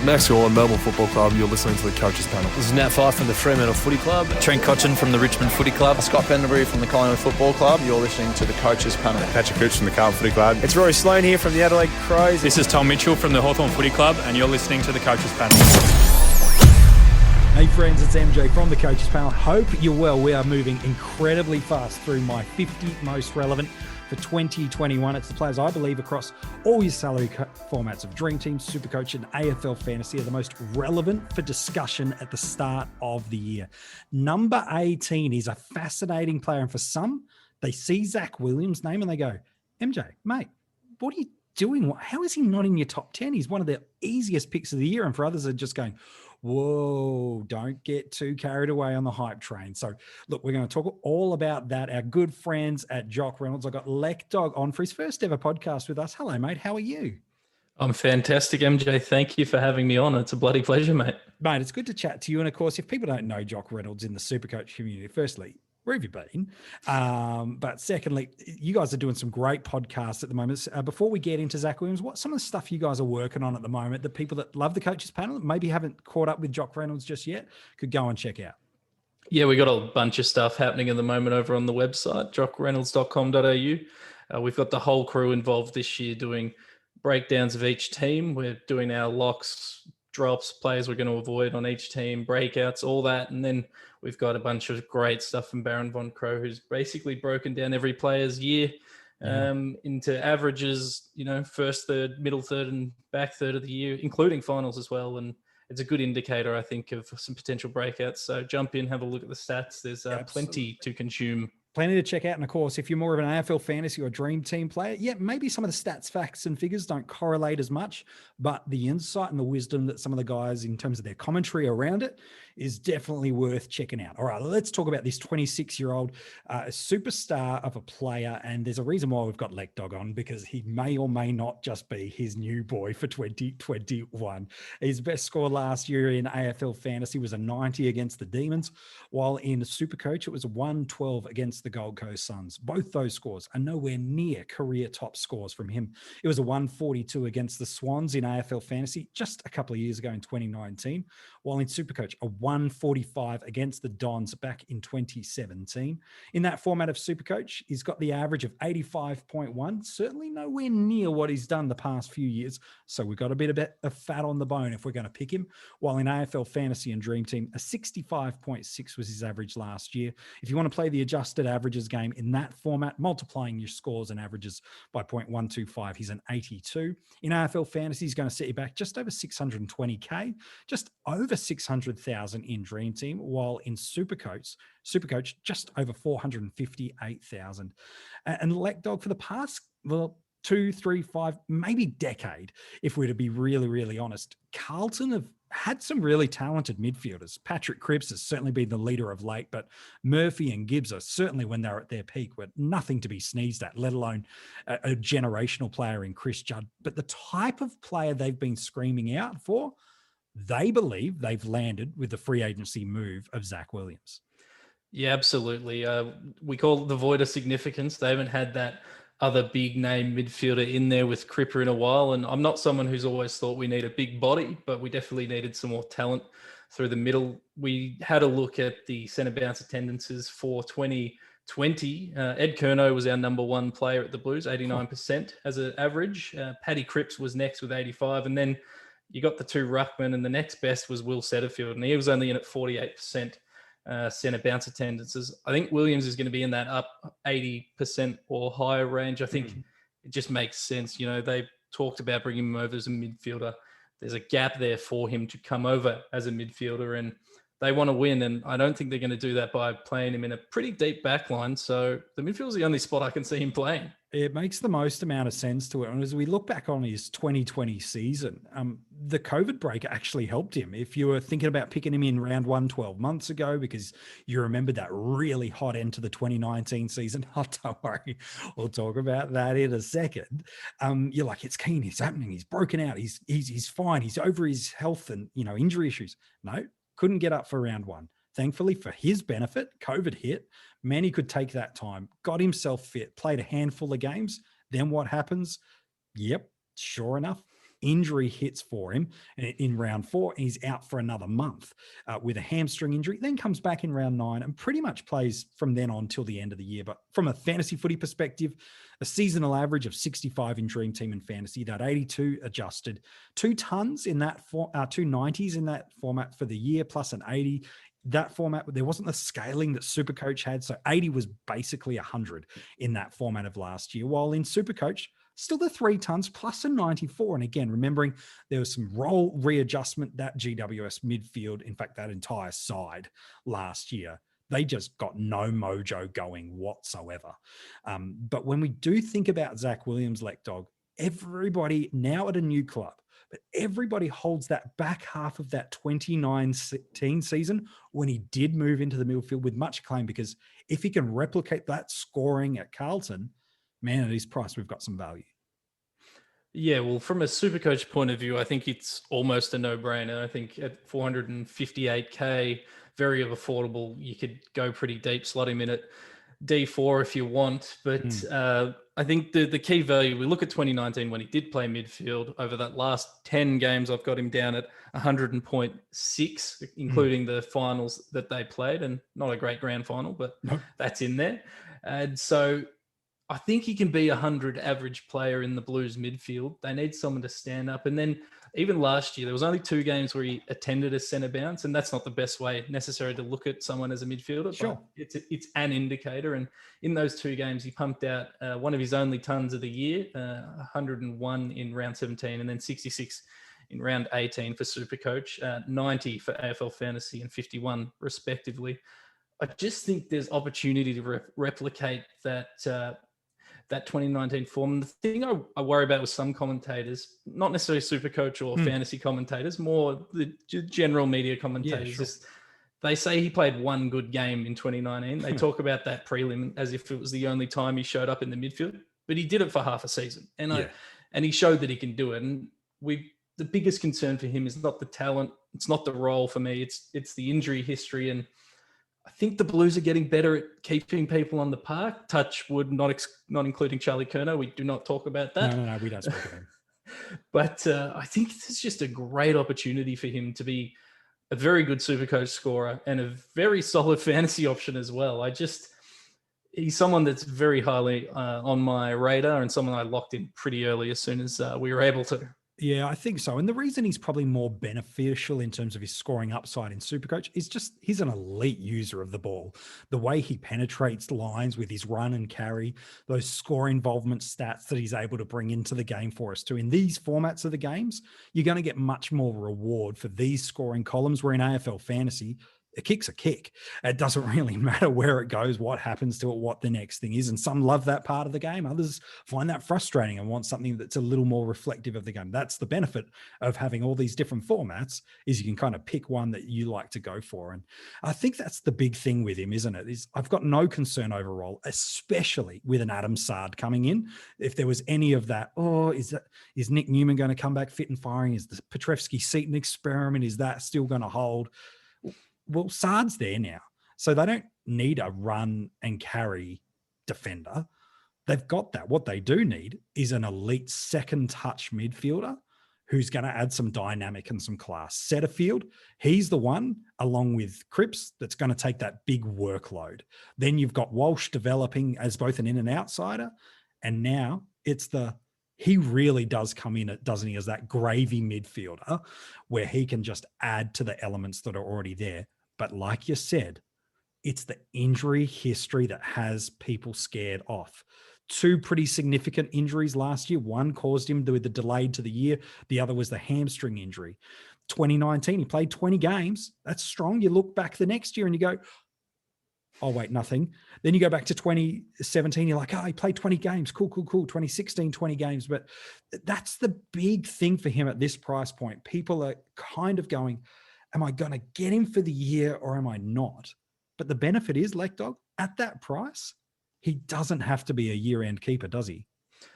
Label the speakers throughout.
Speaker 1: Max Gorlin, Melbourne Football Club. You're listening to the Coaches Panel.
Speaker 2: This is Nat Fyfe from the Fremantle Footy Club.
Speaker 3: Trent Cotchin from the Richmond Footy Club.
Speaker 4: Scott Pendlebury from the Collingwood Football Club. You're listening to the Coaches Panel.
Speaker 5: Patrick Cooch from the Carlton Footy Club.
Speaker 6: It's Rory Sloane here from the Adelaide Crows.
Speaker 7: This is Tom Mitchell from the Hawthorn Footy Club, and you're listening to the Coaches Panel.
Speaker 8: Hey friends, it's MJ from the Coaches Panel. Hope you're well. We are moving incredibly fast through my 50 most relevant for 2021. It's the players I believe across all your salary formats of Dream Team, SuperCoach and AFL Fantasy are the most relevant for discussion at the start of the year. Number 18 is a fascinating player, and for some, they see Zac Williams' name and they go, MJ, mate, what are you doing? How is he not in your top 10? He's one of the easiest picks of the year, and for others are just going, whoa, don't get too carried away on the hype train. So look, we're going to talk all about that. Our good friends at Job Reynolds. I got LekDog on for his first ever podcast with us. Hello, mate. How are you?
Speaker 9: I'm fantastic, MJ. Thank you for having me on. It's a bloody pleasure, mate.
Speaker 8: Mate, it's good to chat to you. And of course, if people don't know Job Reynolds in the SuperCoach community, firstly, where have you been? But secondly, you guys are doing some great podcasts at the moment. Before we get into Zac Williams, what's some of the stuff you guys are working on at the moment that people that love the Coaches Panel, maybe haven't caught up with Job Reynolds just yet, could go and check out?
Speaker 9: Yeah, we got a bunch of stuff happening at the moment over on the website, jockreynolds.com.au. We've got the whole crew involved this year doing breakdowns of each team. We're doing our locks, drops, players we're going to avoid on each team, breakouts, all that. And then we've got a bunch of great stuff from Baron Von Crow, who's basically broken down every player's year into averages, first third, middle third, and back third of the year, including finals as well. And it's a good indicator, I think, of some potential breakouts. So jump in, have a look at the stats. There's plenty to consume.
Speaker 8: Plenty to check out. And of course, if you're more of an AFL fantasy or Dream Team player, maybe some of the stats, facts, and figures don't correlate as much, but the insight and the wisdom that some of the guys in terms of their commentary around it is definitely worth checking out. All right, let's talk about this 26-year-old superstar of a player. And there's a reason why we've got LekDog on, because he may or may not just be his new boy for 2021. His best score last year in AFL fantasy was a 90 against the Demons, while in SuperCoach, it was a 112 against the Gold Coast Suns. Both those scores are nowhere near career top scores from him. It was a 142 against the Swans in AFL fantasy just a couple of years ago in 2019, while in SuperCoach, a 145 against the Dons back in 2017. In that format of SuperCoach, he's got the average of 85.1, certainly nowhere near what he's done the past few years. So we've got a bit of fat on the bone if we're going to pick him. While in AFL Fantasy and Dream Team, a 65.6 was his average last year. If you want to play the adjusted averages game in that format, multiplying your scores and averages by 0.125, he's an 82. In AFL Fantasy, he's going to set you back just over 620K, just over 600,000 in Dream Team, while in SuperCoach, just over 458,000. And LekDog, for the past, 2, 3, 5, maybe decade, if we're to be really, really honest, Carlton have had some really talented midfielders. Patrick Cripps has certainly been the leader of late, but Murphy and Gibbs are certainly, when they're at their peak, were nothing to be sneezed at, let alone a generational player in Chris Judd. But the type of player they've been screaming out for, they believe they've landed with the free agency move of Zac Williams.
Speaker 9: Yeah, absolutely. We call it the void of significance. They haven't had that other big name midfielder in there with Cripper in a while. And I'm not someone who's always thought we need a big body, but we definitely needed some more talent through the middle. We had a look at the centre bounce attendances for 2020. Ed Curnow was our number one player at the Blues, 89% as an average. Paddy Cripps was next with 85. And then you got the two ruckmen, and the next best was Will Setterfield, and he was only in at 48% centre bounce attendances. I think Williams is going to be in that up 80% or higher range. I think it just makes sense. They talked about bringing him over as a midfielder. There's a gap there for him to come over as a midfielder, and they want to win. And I don't think they're going to do that by playing him in a pretty deep back line. So the midfield is the only spot I can see him playing.
Speaker 8: It makes the most amount of sense to it. And as we look back on his 2020 season, the COVID break actually helped him. If you were thinking about picking him in round 1 12 months ago, because you remember that really hot end to the 2019 season, don't worry, we'll talk about that in a second. You're like, it's keen, it's happening, he's broken out, he's fine, he's over his health and injury issues. No, couldn't get up for round 1. Thankfully, for his benefit, COVID hit. Manny could take that time, got himself fit, played a handful of games. Then what happens? Yep, sure enough, injury hits for him in round 4. He's out for another month with a hamstring injury, then comes back in round 9 and pretty much plays from then on till the end of the year. But from a fantasy footy perspective, a seasonal average of 65 in Dream Team and Fantasy, that 82 adjusted, 2 tons in that, 290s in that format for the year, plus an 80. That format, there wasn't the scaling that SuperCoach had. So 80 was basically 100 in that format of last year, while in SuperCoach, still the 3 tons plus a 94. And again, remembering there was some role readjustment, that GWS midfield, in fact, that entire side last year, they just got no mojo going whatsoever. But when we do think about Zac Williams, LekDog, everybody now at a new club, but everybody holds that back half of that 2019 season when he did move into the midfield with much acclaim, because if he can replicate that scoring at Carlton, man, at his price, we've got some value.
Speaker 9: Yeah, well, from a SuperCoach point of view, I think it's almost a no-brainer. I think at 458K, very affordable. You could go pretty deep, slot him in at D4 if you want. But I think the key value, we look at 2019 when he did play midfield. Over that last 10 games, I've got him down at 100.6, including the finals that they played, and not a great grand final, but that's in there. And so I think he can be 100 average player in the Blues midfield. They need someone to stand up. And then even last year, there was only 2 games where he attended a centre bounce, and that's not the best way necessarily to look at someone as a midfielder.
Speaker 8: Sure.
Speaker 9: But it's an indicator. And in those 2 games, he pumped out one of his only tons of the year, 101 in round 17, and then 66 in round 18 for SuperCoach, 90 for AFL Fantasy, and 51 respectively. I just think there's opportunity to replicate that 2019 form. And the thing I worry about with some commentators, not necessarily SuperCoach or fantasy commentators, more the general media commentators, is they say he played 1 good game in 2019. They talk about that prelim as if it was the only time he showed up in the midfield, but he did it for half a season. And he showed that he can do it. And the biggest concern for him is not the talent. It's not the role for me. It's the injury history. And I think the Blues are getting better at keeping people on the park. Touch wood, not including Charlie Curnow. We do not talk about that.
Speaker 8: No, we don't speak of him.
Speaker 9: But I think it's just a great opportunity for him to be a very good SuperCoach scorer and a very solid fantasy option as well. He's someone that's very highly on my radar, and someone I locked in pretty early as soon as we were able to.
Speaker 8: Yeah, I think so. And the reason he's probably more beneficial in terms of his scoring upside in SuperCoach is just he's an elite user of the ball. The way he penetrates lines with his run and carry, those score involvement stats that he's able to bring into the game for us too. In these formats of the games, you're going to get much more reward for these scoring columns, where in AFL Fantasy, a kick's a kick. It doesn't really matter where it goes, what happens to it, what the next thing is. And some love that part of the game. Others find that frustrating and want something that's a little more reflective of the game. That's the benefit of having all these different formats, is you can kind of pick one that you like to go for. And I think that's the big thing with him, isn't it? Is I've got no concern overall, especially with an Adam Sard coming in. If there was any of that, is Nick Newman going to come back fit and firing? Is the Petrevsky-Seaton experiment, is that still going to hold? Well, Sard's there now, so they don't need a run and carry defender. They've got that. What they do need is an elite second touch midfielder who's going to add some dynamic and some class. Setterfield, he's the one, along with Cripps, that's going to take that big workload. Then you've got Walsh developing as both an in and outsider, and now it's he really does come in, doesn't he, as that gravy midfielder where he can just add to the elements that are already there. But like you said, it's the injury history that has people scared off. 2 pretty significant injuries last year. One caused him with the delayed to the year. The other was the hamstring injury. 2019, he played 20 games. That's strong. You look back the next year and you go, oh, wait, nothing. Then you go back to 2017. You're like, he played 20 games. Cool. 2016, 20 games. But that's the big thing for him at this price point. People are kind of going, am I going to get him for the year or am I not? But the benefit is, LekDog, at that price, he doesn't have to be a year-end keeper, does he?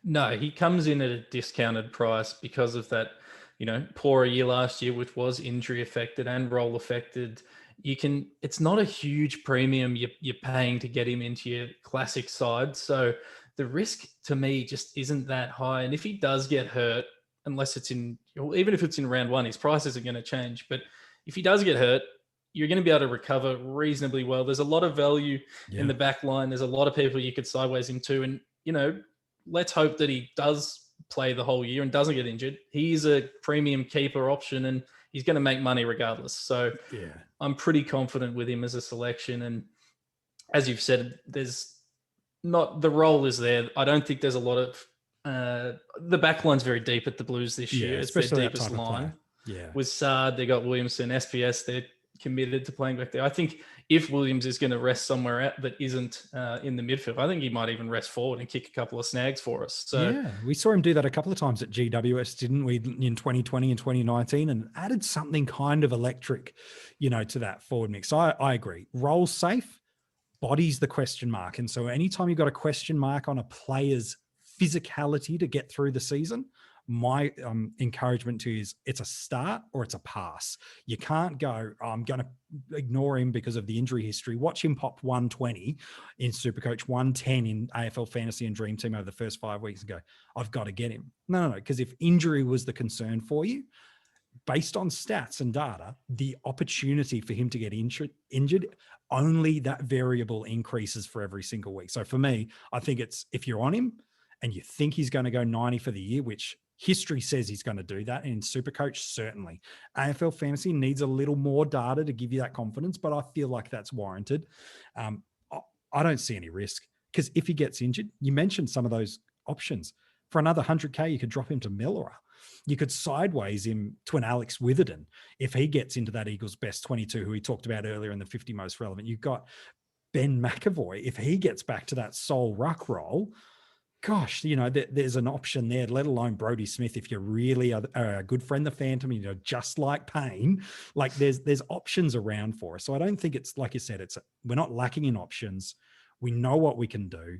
Speaker 9: No, he comes in at a discounted price because of that, poorer year last year, which was injury affected and role affected. It's not a huge premium you're paying to get him into your classic side. So the risk to me just isn't that high. And if he does get hurt, unless it's even if it's in round one, his price isn't going to change. But if he does get hurt, you're going to be able to recover reasonably well. There's a lot of value in the back line. There's a lot of people you could sideways him to. And, let's hope that he does play the whole year and doesn't get injured. He's a premium keeper option and he's going to make money regardless. So I'm pretty confident with him as a selection. And as you've said, the role is there. I don't think there's a lot of, the back line's very deep at the Blues this year. It's their deepest line.
Speaker 8: Yeah. With
Speaker 9: Saad, they got Williamson, SPS, they're committed to playing back there. I think if Williams is going to rest somewhere that isn't in the midfield, I think he might even rest forward and kick a couple of snags for us. So
Speaker 8: we saw him do that a couple of times at GWS, didn't we, in 2020 and 2019, and added something kind of electric, to that forward mix. I agree. Roles safe, body's the question mark. And so anytime you've got a question mark on a player's physicality to get through the season, my encouragement to you is it's a start or it's a pass. You can't go, I'm going to ignore him because of the injury history. Watch him pop 120 in SuperCoach, 110 in AFL Fantasy and Dream Team over the first 5 weeks and go, I've got to get him. No. Because if injury was the concern for you, based on stats and data, the opportunity for him to get injured, only that variable increases for every single week. So for me, I think it's, if you're on him and you think he's going to go 90 for the year, which history says he's going to do that. And in SuperCoach, certainly. AFL Fantasy needs a little more data to give you that confidence, but I feel like that's warranted. I don't see any risk because if he gets injured, you mentioned some of those options. For another 100K, you could drop him to Miller. You could sideways him to an Alex Witherden if he gets into that Eagles best 22, who we talked about earlier in the 50 most relevant. You've got Ben McAvoy. If he gets back to that sole ruck role, gosh, there's an option there, let alone Brodie Smith. If you're really a good friend, the Phantom, just like Payne, like there's options around for us. So I don't think it's, like you said, we're not lacking in options. We know what we can do.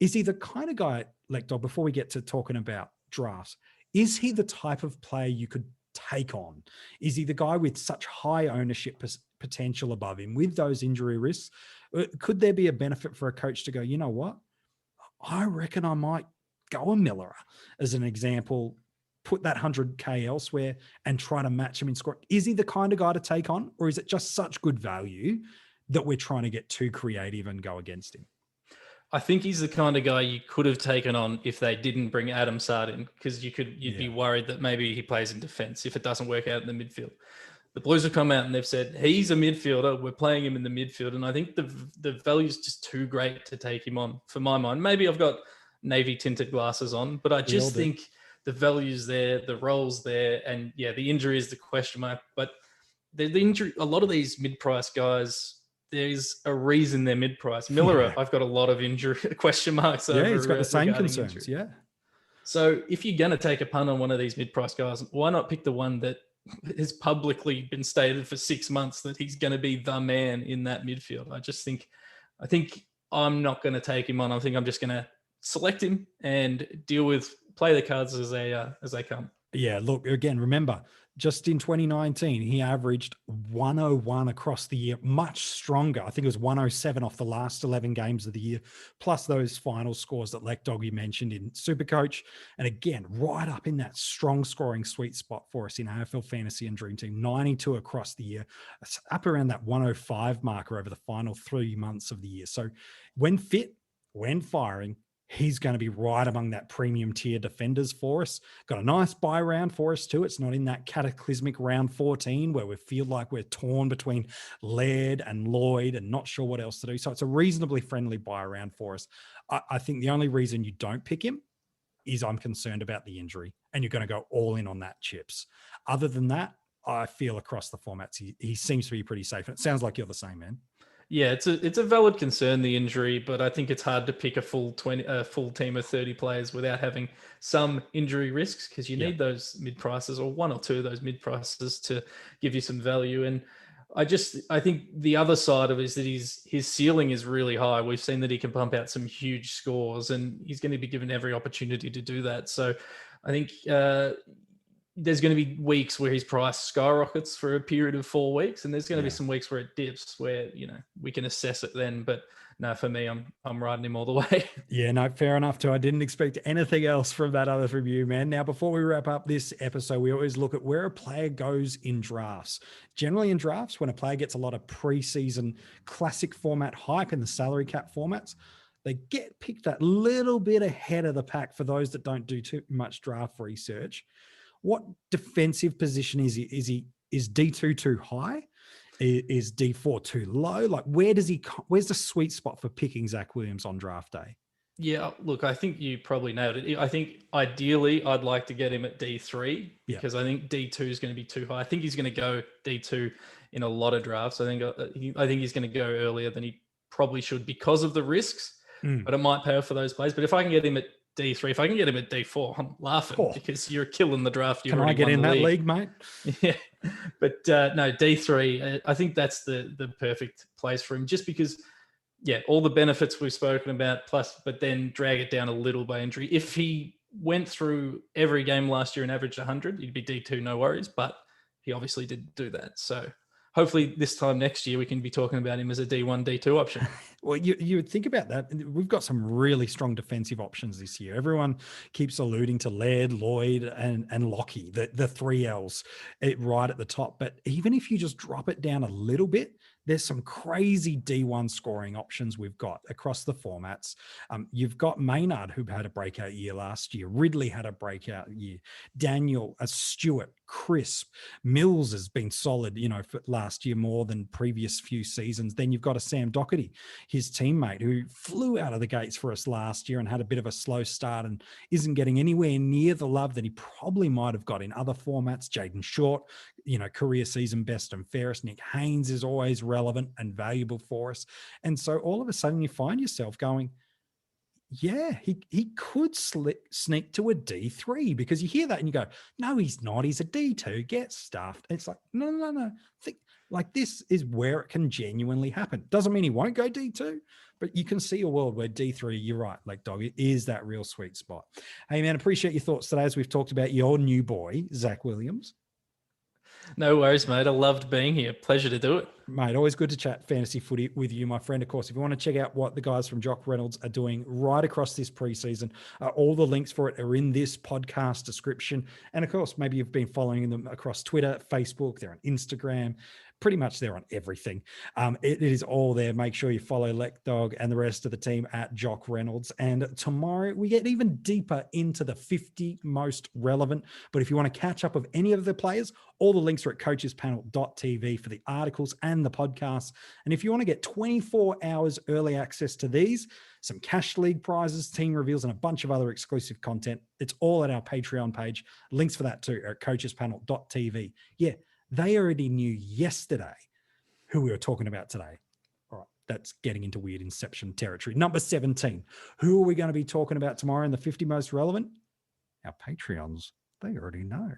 Speaker 8: Is he the kind of guy, LekDog, before we get to talking about drafts, is he the type of player you could take on? Is he the guy with such high ownership potential above him with those injury risks? Could there be a benefit for a coach to go, you know what? I reckon I might go a Miller as an example, put that 100K elsewhere and try to match him in score. Is he the kind of guy to take on, or is it just such good value that we're trying to get too creative and go against him?
Speaker 9: I think he's the kind of guy you could have taken on if they didn't bring Adam Saad in, because you'd be worried that maybe he plays in defense if it doesn't work out in the midfield. The Blues have come out and they've said, he's a midfielder. We're playing him in the midfield. And I think the value is just too great to take him on for my mind. Maybe I've got navy tinted glasses on, but I just think the value's there, the role's there. And the injury is the question mark. But the injury, a lot of these mid-price guys, there's a reason they're mid-price. Miller, I've got a lot of injury question marks over.
Speaker 8: He's got the same concerns.
Speaker 9: Injury. So if you're going to take a punt on one of these mid-price guys, why not pick the one that has publicly been stated for 6 months that he's going to be the man in that midfield? I think I'm not going to take him on. I think I'm just going to select him and play the cards as they come. Yeah,
Speaker 8: look, again, remember, just in 2019, he averaged 101 across the year, much stronger. I think it was 107 off the last 11 games of the year, plus those final scores that LekDog you mentioned in SuperCoach. And again, right up in that strong scoring sweet spot for us in AFL Fantasy and Dream Team, 92 across the year, up around that 105 marker over the final 3 months of the year. So when fit, when firing, he's going to be right among that premium tier defenders for us. Got a nice buy round for us too. It's not in that cataclysmic round 14 where we feel like we're torn between Laird and Lloyd and not sure what else to do. So it's a reasonably friendly buy round for us. I think the only reason you don't pick him is I'm concerned about the injury and you're going to go all in on that chips. Other than that, I feel across the formats, he seems to be pretty safe. And it sounds like you're the same, man.
Speaker 9: Yeah, it's a valid concern, the injury, but I think it's hard to pick a full team of 30 players without having some injury risks, because you need those mid prices or one or two of those mid prices to give you some value. And I think the other side of it is that his ceiling is really high. We've seen that he can pump out some huge scores, and he's going to be given every opportunity to do that. So I think there's going to be weeks where his price skyrockets for a period of 4 weeks, and there's going to be some weeks where it dips, where we can assess it then. But no, for me, I'm riding him all the way.
Speaker 8: Yeah, no, fair enough too. I didn't expect anything else from that other review, man. Now, before we wrap up this episode, we always look at where a player goes in drafts. Generally in drafts, when a player gets a lot of preseason classic format hype in the salary cap formats, they get picked that little bit ahead of the pack for those that don't do too much draft research. What defensive position is he? Is D2 too high? Is D4 too low? Like, where's the sweet spot for picking Zac Williams on draft day?
Speaker 9: Yeah, look, I think you probably nailed it. I think ideally I'd like to get him at D3 because I think D2 is going to be too high. I think he's going to go D2 in a lot of drafts. I think he's going to go earlier than he probably should because of the risks, but it might pay off for those plays. But if I can get him at D3, if I can get him at D4, I'm laughing because you're killing the draft.
Speaker 8: Can I get in that league, mate?
Speaker 9: Yeah. But no, D3, I think that's the perfect place for him just because, all the benefits we've spoken about, but then drag it down a little by injury. If he went through every game last year and averaged 100, he'd be D2, no worries. But he obviously didn't do that. So hopefully this time next year, we can be talking about him as a D1, D2 option.
Speaker 8: Well, you would think about that. We've got some really strong defensive options this year. Everyone keeps alluding to Laird, Lloyd, and Lockie, the 3 Ls right at the top. But even if you just drop it down a little bit, there's some crazy D1 scoring options we've got across the formats. You've got Maynard, who had a breakout year last year. Ridley had a breakout year. Daniel, Stewart, Crisp. Mills has been solid, for last year more than previous few seasons. Then you've got a Sam Doherty, his teammate, who flew out of the gates for us last year and had a bit of a slow start and isn't getting anywhere near the love that he probably might have got in other formats. Jaden Short, career season best and fairest. Nick Haynes is always relevant and valuable for us. And so all of a sudden you find yourself going, he could sneak to a D3 because you hear that and you go, no, he's not. He's a D2. Get stuffed. It's like, no. Like this is where it can genuinely happen. Doesn't mean he won't go D2, but you can see a world where D3, you're right, LekDog, it is that real sweet spot. Hey, man, appreciate your thoughts today as we've talked about your new boy, Zac Williams.
Speaker 9: No worries, mate. I loved being here. Pleasure to do it.
Speaker 8: Mate, always good to chat fantasy footy with you, my friend. Of course, if you want to check out what the guys from Job Reynolds are doing right across this preseason, all the links for it are in this podcast description. And of course, maybe you've been following them across Twitter, Facebook, they're on Instagram. Pretty much they're on everything. It is all there. Make sure you follow LekDog and the rest of the team at Job Reynolds. And tomorrow we get even deeper into the 50 most relevant. But if you want to catch up with any of the players, all the links are at coachespanel.tv for the articles and the podcasts. And if you want to get 24 hours early access to these, some cash league prizes, team reveals, and a bunch of other exclusive content, it's all at our Patreon page. Links for that too are at coachespanel.tv. Yeah. They already knew yesterday who we were talking about today. All right, that's getting into weird inception territory. Number 17. Who are we going to be talking about tomorrow in the 50 most relevant? Our Patreons, they already know.